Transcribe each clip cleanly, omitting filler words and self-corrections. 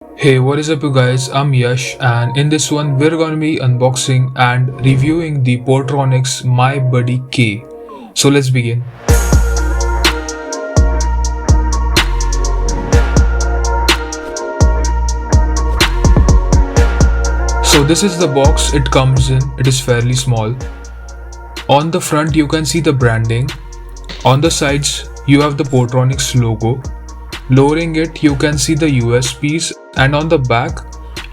Hey, what is up you guys, I'm Yash and in this one we're gonna be unboxing and reviewing the Portronics My Buddy K. So let's begin. So this is the box it comes in, it is fairly small. On the front you can see the branding, on the sides you have the Portronics logo. Lowering it you can see the USPs and on the back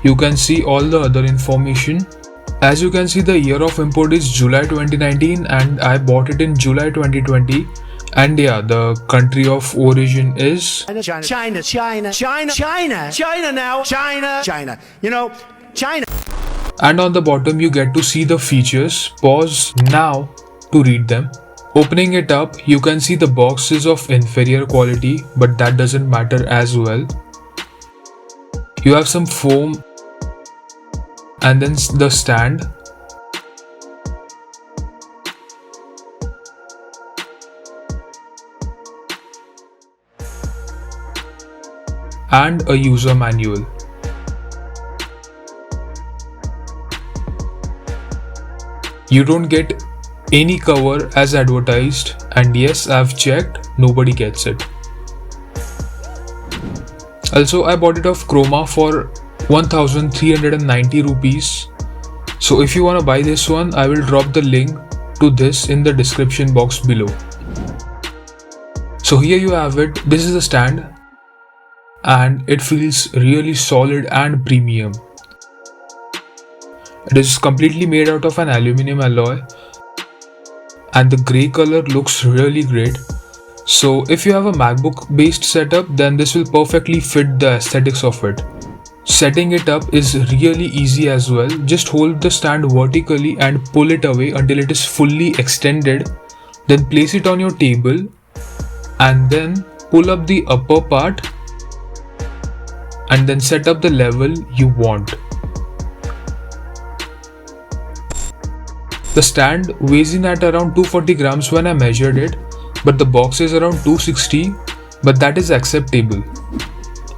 you can see all the other information. As you can see, the year of import is July 2019 and I bought it in July 2020. And yeah, the country of origin is China, China. And on the bottom you get to see the features. Pause now to read them. Opening it up, you can see the box is of inferior quality, but that doesn't matter as well. You have some foam and then the stand. And a user manual. You don't get any cover as advertised, and yes, I've checked, nobody gets it. Also, I bought it off Chroma for 1390 rupees. So if you want to buy this one, I will drop the link to this in the description box below. So here you have it, this is the stand and it feels really solid and premium. It is completely made out of an aluminum alloy and the grey color looks really great. So if you have a MacBook based setup, then this will perfectly fit the aesthetics of it. Setting it up is really easy as well. Just hold the stand vertically and pull it away until it is fully extended. Then place it on your table and then pull up the upper part and then set up the level you want. The stand weighs in at around 240 grams when I measured it, but the box is around 260, but that is acceptable.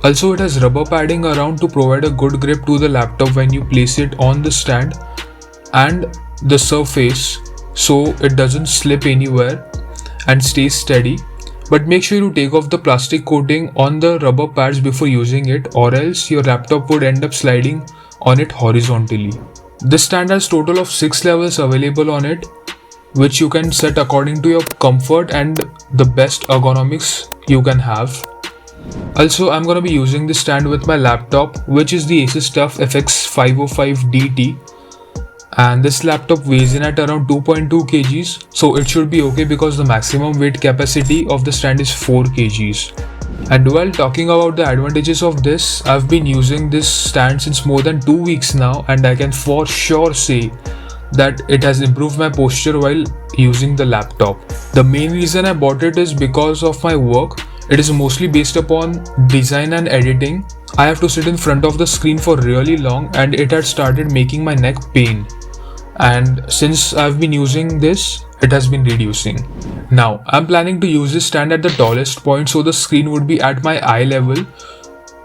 Also, it has rubber padding around to provide a good grip to the laptop when you place it on the stand and the surface so it doesn't slip anywhere and stays steady. But make sure you take off the plastic coating on the rubber pads before using it, or else your laptop would end up sliding on it horizontally. This stand has total of 6 levels available on it, which you can set according to your comfort and the best ergonomics you can have. Also, I'm gonna be using this stand with my laptop, which is the Asus TUF FX505DT, and this laptop weighs in at around 2.2 kgs, so it should be okay because the maximum weight capacity of the stand is 4 kgs. And while talking about the advantages of this, I've been using this stand since more than 2 weeks now and I can for sure say that it has improved my posture while using the laptop. The main reason I bought it is because of my work. It is mostly based upon design and editing. I have to sit in front of the screen for really long and it had started making my neck pain. And since I've been using this, it has been reducing. Now, I'm planning to use this stand at the tallest point so the screen would be at my eye level,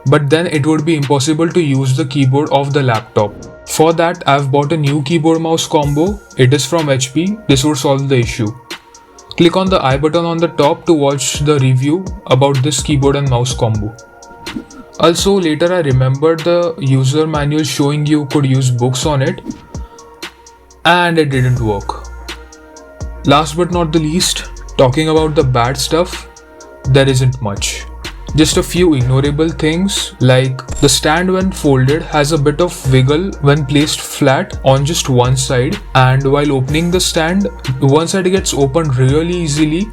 but then it would be impossible to use the keyboard of the laptop. For that, I've bought a new keyboard mouse combo. It is from HP. This would solve the issue. Click on the I button on the top to watch the review about this keyboard and mouse combo. Also, later I remembered the user manual showing you could use books on it, and it didn't work. Last but not the least, talking about the bad stuff, there isn't much. Just a few ignorable things, like the stand when folded has a bit of wiggle when placed flat on just one side, and while opening the stand, one side gets opened really easily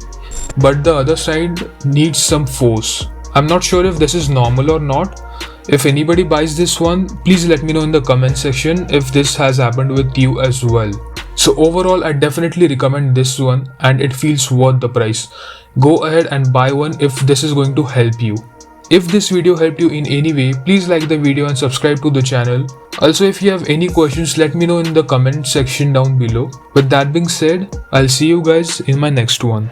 but the other side needs some force. I'm not sure if this is normal or not. If anybody buys this one, please let me know in the comment section if this has happened with you as well. So overall, I definitely recommend this one and it feels worth the price. Go ahead and buy one if this is going to help you. If this video helped you in any way, please like the video and subscribe to the channel. Also, if you have any questions, let me know in the comment section down below. With that being said, I'll see you guys in my next one.